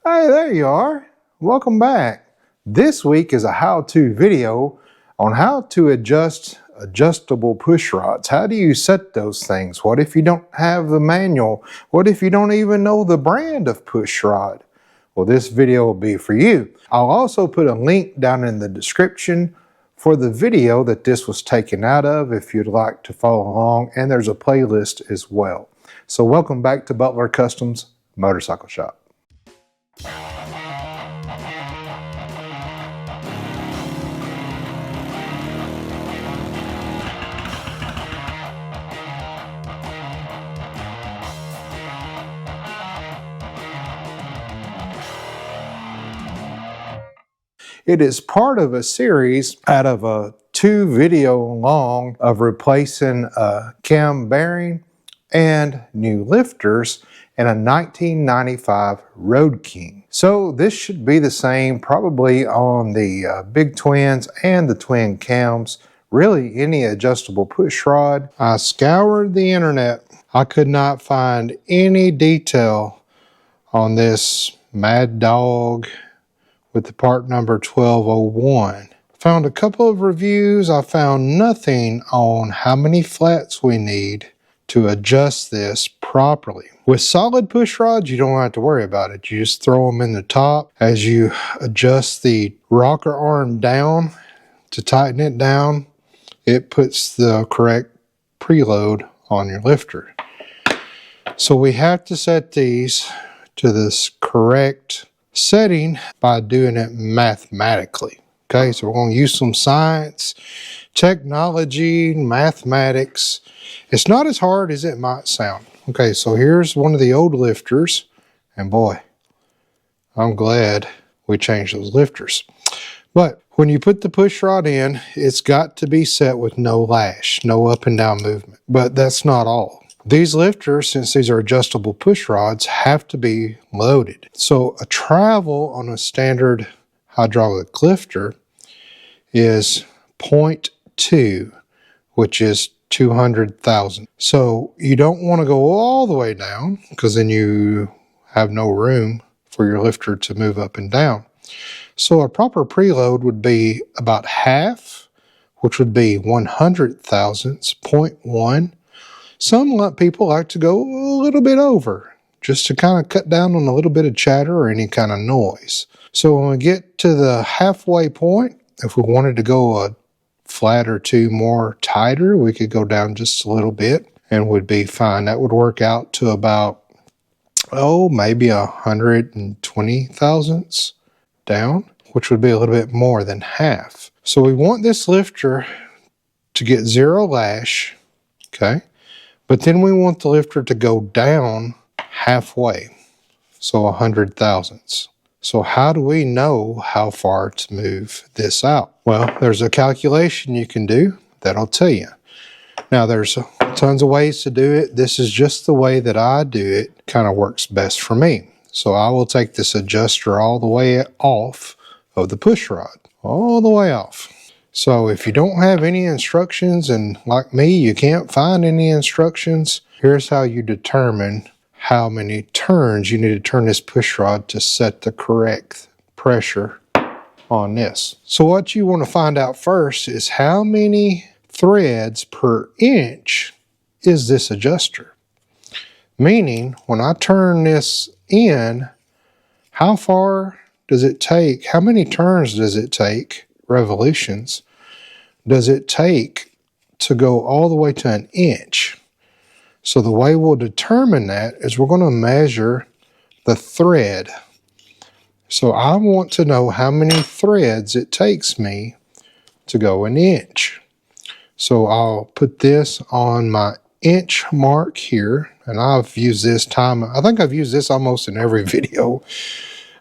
Hey, there you are. Welcome back. This week is a how-to video on how to adjust adjustable push rods. How do you set those things? What if you don't have the manual? What if you don't even know the brand of push rod? Well, this video will be for you. I'll also put a link down in the description for the video that this was taken out of if you'd like to follow along, and there's a playlist as well. So welcome back to Butler Customs Motorcycle Shop. It is part of a series out of a 2 video long of replacing a cam bearing and new lifters in a 1995 Road King. So this should be the same probably on the big twins and the twin cams, really any adjustable push rod. I scoured the internet. I could not find any detail on this Mad Dog with the part number 1201. Found a couple of reviews. I found nothing on how many flats we need to adjust this properly. With solid push rods, you don't have to worry about it. You just throw them in the top. As you adjust the rocker arm down to tighten it down, it puts the correct preload on your lifter. So we have to set these to this correct setting by doing it mathematically. Okay, so we're going to use some science, technology, mathematics. It's not as hard as it might sound. Okay, so here's one of the old lifters, and boy, I'm glad we changed those lifters. But when you put the push rod in, it's got to be set with no lash, no up and down movement. But that's not all. These lifters, since these are adjustable push rods, have to be loaded. So a travel on a standard hydraulic lifter is 0.2, which is 200,000. So you don't want to go all the way down because then you have no room for your lifter to move up and down. So a proper preload would be about half, which would be 100 thousandths, 0.1. Some people like to go a little bit over, just to kind of cut down on a little bit of chatter or any kind of noise. So when we get to the halfway point, if we wanted to go a flat or two more tighter, we could go down just a little bit and would be fine. That would work out to about, maybe 120 thousandths down, which would be a little bit more than half. So we want this lifter to get zero lash, okay? But then we want the lifter to go down halfway, so 100 thousandths. So how do we know how far to move this out? Well, there's a calculation you can do that'll tell you. Now, there's tons of ways to do it. This is just the way that I do it. Kind of works best for me. So I will take this adjuster all the way off of the push rod, all the way off. So if you don't have any instructions, and like me, you can't find any instructions, here's how you determine how many turns you need to turn this push rod to set the correct pressure on this. So what you want to find out first is how many threads per inch is this adjuster. Meaning, when I turn this in, how far does it take, how many turns does it take, revolutions, does it take to go all the way to an inch? So the way we'll determine that is we're going to measure the thread. So I want to know how many threads it takes me to go an inch. So I'll put this on my inch mark here, and I've used this I think I've used this almost in every video.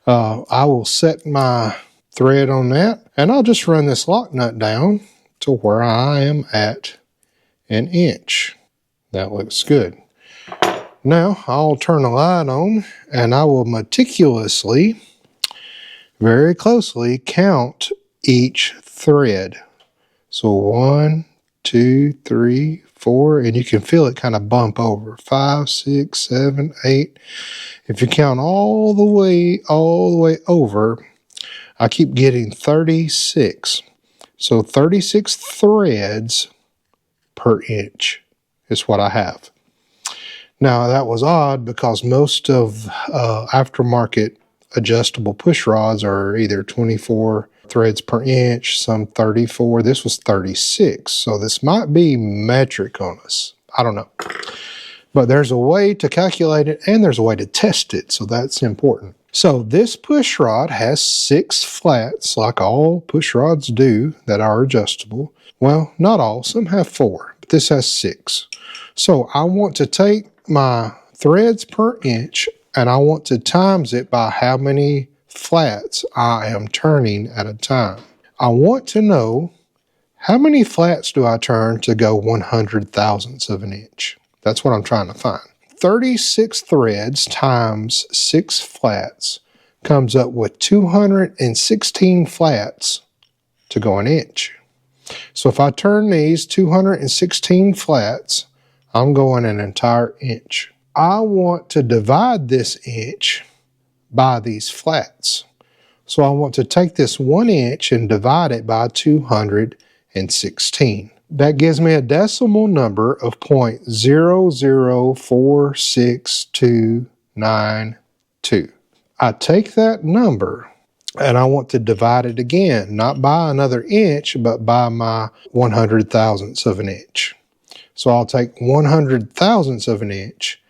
I will set my thread on that, and I'll just run this lock nut down to where I am at an inch. That looks good. Now I'll turn the light on, and I will meticulously, very closely count each thread. So 1, 2, 3, 4, and you can feel it kind of bump over. 5, 6, 7, 8. If you count all the way over, I keep getting 36. So 36 threads per inch is what I have. Now that was odd because most of aftermarket adjustable push rods are either 24 threads per inch, some 34. This was 36. So this might be metric on us. I don't know. But there's a way to calculate it and there's a way to test it. So that's important. So this push rod has 6 flats like all push rods do that are adjustable. Well, not all. Some have 4, but this has 6. So I want to take my threads per inch and I want to times it by how many flats I am turning at a time. I want to know how many flats do I turn to go 100 thousandths of an inch. That's what I'm trying to find. 36 threads times 6 flats comes up with 216 flats to go an inch. So if I turn these 216 flats, I'm going an entire inch. I want to divide this inch by these flats. So I want to take this 1 inch and divide it by 216. That gives me a decimal number of 0.004629. I take that number and I want to divide it again, not by another inch, but by my 100 thousandths of an inch. So I'll take 100 thousandths of an inch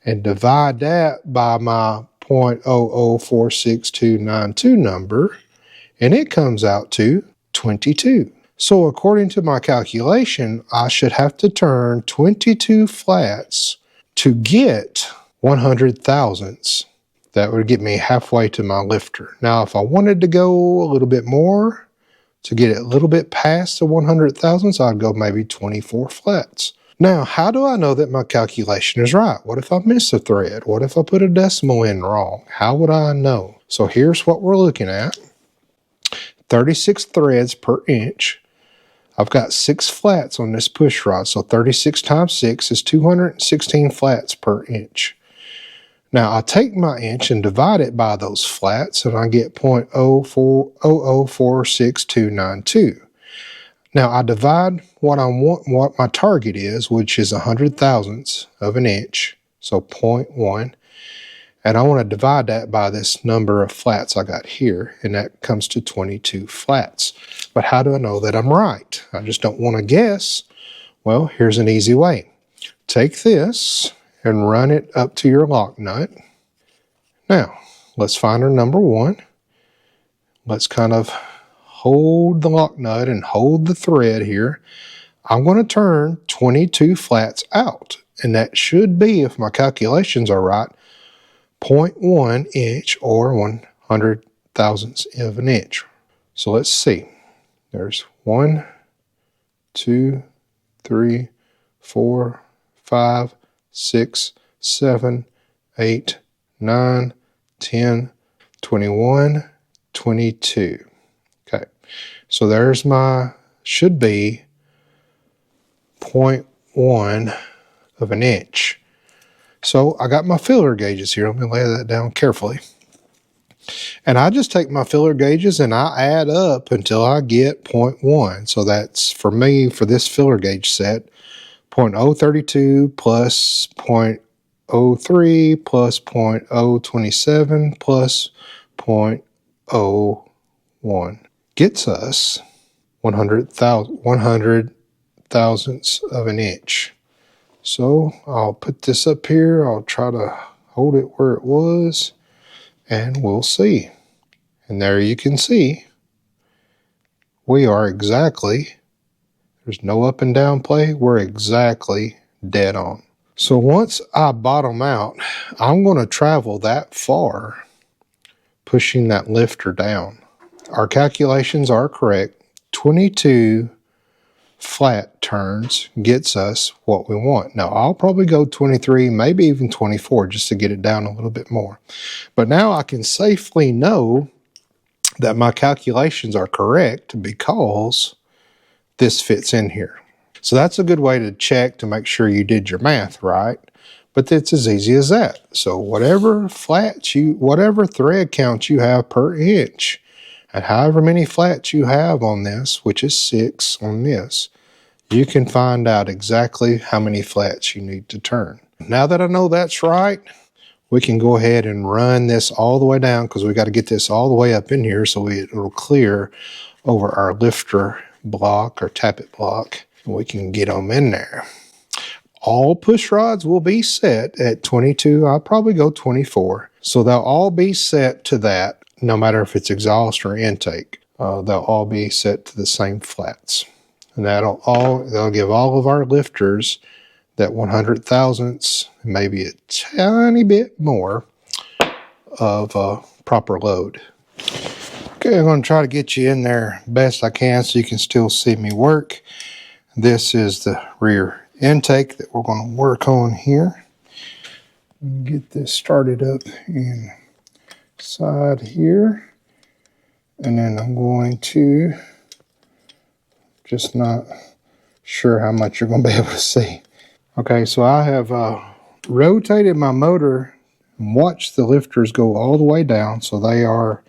and divide that by my 0.004629 number, and it comes out to 22. So according to my calculation, I should have to turn 22 flats to get 100 thousandths. That would get me halfway to my lifter. Now, if I wanted to go a little bit more, to get it a little bit past the 100 thousandths, I'd go maybe 24 flats. Now, how do I know that my calculation is right? What if I miss a thread? What if I put a decimal in wrong? How would I know? So here's what we're looking at. 36 threads per inch. I've got 6 flats on this push rod, so 36 times 6 is 216 flats per inch. Now, I take my inch and divide it by those flats, and I get 0.004629. Now, I divide what my target is, which is 100 thousandths of an inch, so 0.1, and I want to divide that by this number of flats I got here, and that comes to 22 flats. But how do I know that I'm right? I just don't want to guess. Well, here's an easy way. Take this and run it up to your lock nut. Now, let's find our number 1. Let's kind of hold the lock nut and hold the thread here. I'm going to turn 22 flats out, and that should be, if my calculations are right, 0.1 inch or 100 thousandths of an inch. So let's see. There's 1, 2, 3, 4, 5, 6, 7, 8, 9, 10, 21, 22. Okay, so there's my, should be 0.1 of an inch. So I got my filler gauges here. Let me lay that down carefully. And I just take my filler gauges and I add up until I get 0.1. So that's, for me, for this filler gauge set, 0.032 plus 0.03 plus 0.027 plus 0.01 gets us 100 thousandths of an inch. So I'll put this up here. I'll try to hold it where it was, and we'll see. And there you can see we are exactly, there's no up and down play, we're exactly dead on. So once I bottom out, I'm going to travel that far pushing that lifter down. Our calculations are correct. 22 flat turns gets us what we want. Now, I'll probably go 23, maybe even 24 just to get it down a little bit more. But now I can safely know that my calculations are correct because this fits in here. So that's a good way to check to make sure you did your math right. But it's as easy as that. So whatever thread count you have per inch, and however many flats you have on this, which is 6 on this, you can find out exactly how many flats you need to turn. Now that I know that's right, we can go ahead and run this all the way down, because we got to get this all the way up in here so it'll clear over our lifter block or tappet block, and we can get them in there. All push rods will be set at 22. I'll probably go 24. So they'll all be set to that, no matter if it's exhaust or intake. They'll all be set to the same flats. And they'll give all of our lifters that 100 thousandths, maybe a tiny bit more of proper load. Okay, I'm going to try to get you in there best I can so you can still see me work. This is the rear intake that we're going to work on here. Get this started up inside here. And then I'm going to, just not sure how much you're going to be able to see. Okay, so I have rotated my motor and watched the lifters go all the way down, so they are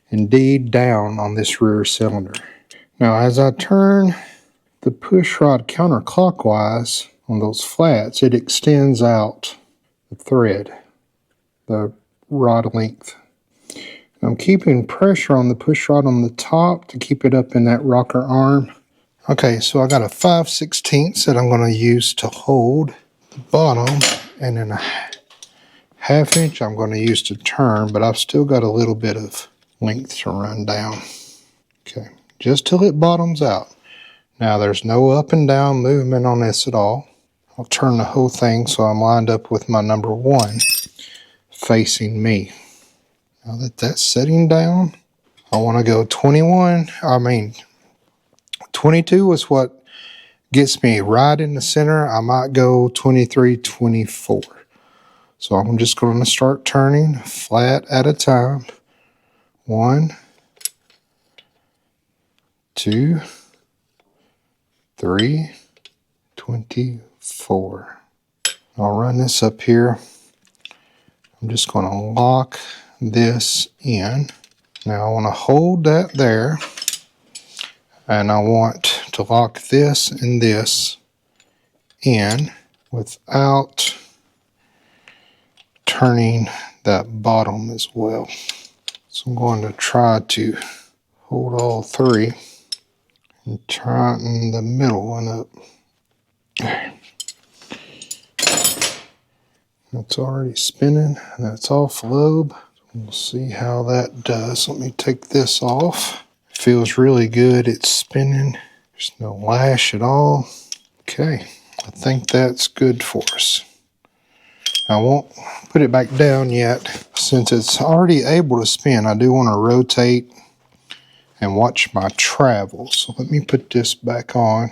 indeed down on this rear cylinder. Now as I turn the push rod counterclockwise on those flats, it extends out the thread, the rod length. I'm keeping pressure on the push rod on the top to keep it up in that rocker arm. Okay, so I got a 5/16 that I'm going to use to hold the bottom, and then a 1/2 inch I'm going to use to turn, but I've still got a little bit of length to run down. Okay, just till it bottoms out. Now there's no up and down movement on this at all. I'll turn the whole thing so I'm lined up with my number 1 facing me. Now that that's setting down, I want to go 22 is what gets me right in the center. I might go 23, 24. So I'm just going to start turning flat at a time. 1, 2, 3, 24. I'll run this up here. I'm just going to lock this in. Now I want to hold that there, and I want to lock this and this in without turning that bottom as well. So I'm going to try to hold all 3 and tighten the middle one up. There. That's already spinning. That's off lobe. We'll see how that does. Let me take this off. Feels really good. It's spinning. There's no lash at all. Okay, I think that's good for us. I won't put it back down yet. Since it's already able to spin, I do want to rotate and watch my travel. So let me put this back on.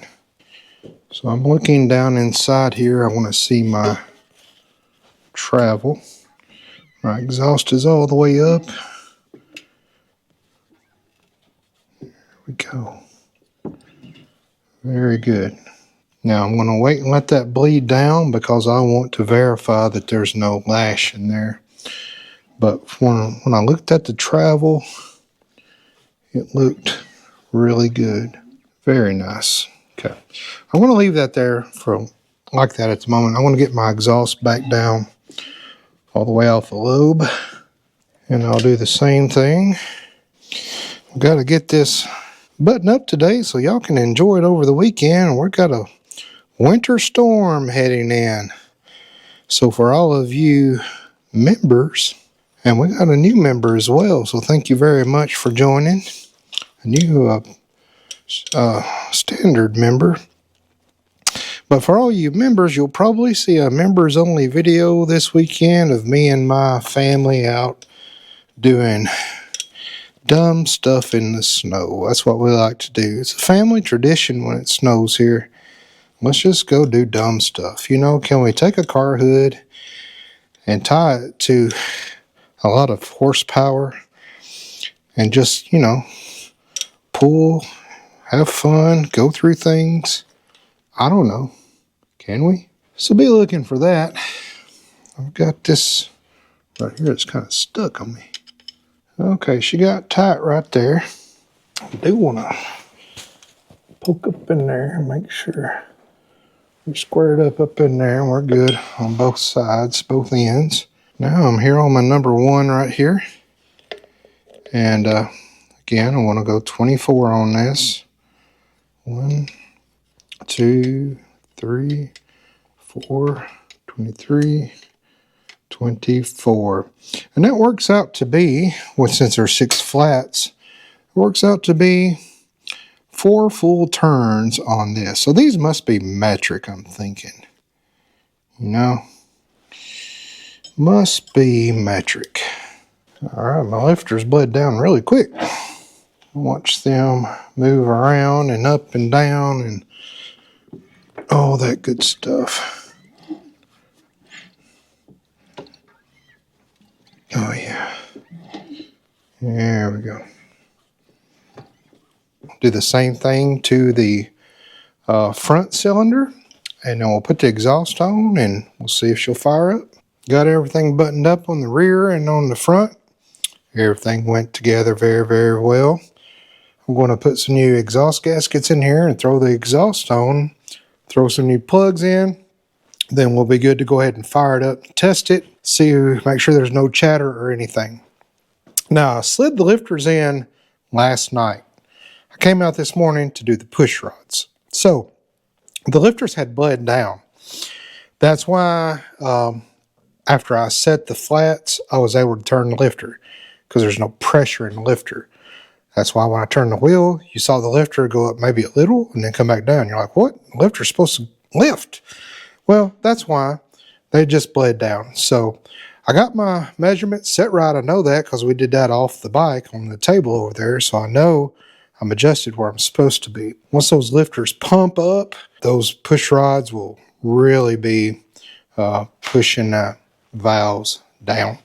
So I'm looking down inside here. I want to see my travel. My exhaust is all the way up. There we go. Very good. Now I'm going to wait and let that bleed down because I want to verify that there's no lash in there. But when I looked at the travel, it looked really good. Very nice. Okay. I'm going to leave that there for like that at the moment. I want to get my exhaust back down all the way off the lobe. And I'll do the same thing. I've got to get this button up today so y'all can enjoy it over the weekend. We've got a winter storm heading in. So for all of you members, and we got a new member as well, so thank you very much for joining. A new standard member. But for all you members, you'll probably see a members only video this weekend of me and my family out doing dumb stuff in the snow. That's what we like to do. It's a family tradition when it snows here. Let's just go do dumb stuff. You know, can we take a car hood and tie it to a lot of horsepower and just, you know, pull, have fun, go through things? I don't know. Can we? So be looking for that. I've got this right here that's kind of stuck on me. Okay, she got tight right there. I do want to poke up in there and make sure we're squared up in there, and we're good on both sides, both ends. Now I'm here on my number 1 right here. And again, I want to go 24 on this. 1, 2, 3, 4, 23, 24. And that works out to be, well, since there's 6 flats, it works out to be 4 full turns on this. So these must be metric, I'm thinking. You know, must be metric. All right, my lifters bled down really quick. Watch them move around and up and down and all that good stuff. Oh yeah. There we go. Do the same thing to the front cylinder, and then we'll put the exhaust on and we'll see if she'll fire up. Got everything buttoned up on the rear and on the front. Everything went together very, very well. I'm going to put some new exhaust gaskets in here and throw the exhaust on, throw some new plugs in. Then we'll be good to go ahead and fire it up, test it, see, make sure there's no chatter or anything. Now, I slid the lifters in last night. I came out this morning to do the push rods. So the lifters had bled down. That's why after I set the flats, I was able to turn the lifter because there's no pressure in the lifter. That's why when I turned the wheel, you saw the lifter go up maybe a little and then come back down. You're like, what? The lifter's supposed to lift. Well, that's why they just bled down. So I got my measurements set right. I know that because we did that off the bike on the table over there. So I know I'm adjusted where I'm supposed to be. Once those lifters pump up, those push rods will really be pushing valves down.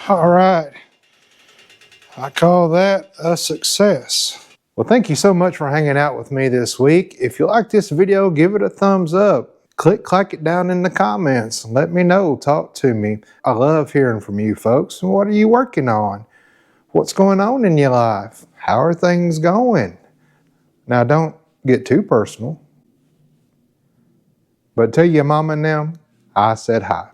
All right, I call that a success. Well, thank you so much for hanging out with me this week. If you like this video, give it a thumbs up. Click it down in the comments. Let me know, talk to me. I love hearing from you folks. What are you working on? What's going on in your life? How are things going? Now, don't get too personal, but tell your mama and them I said hi.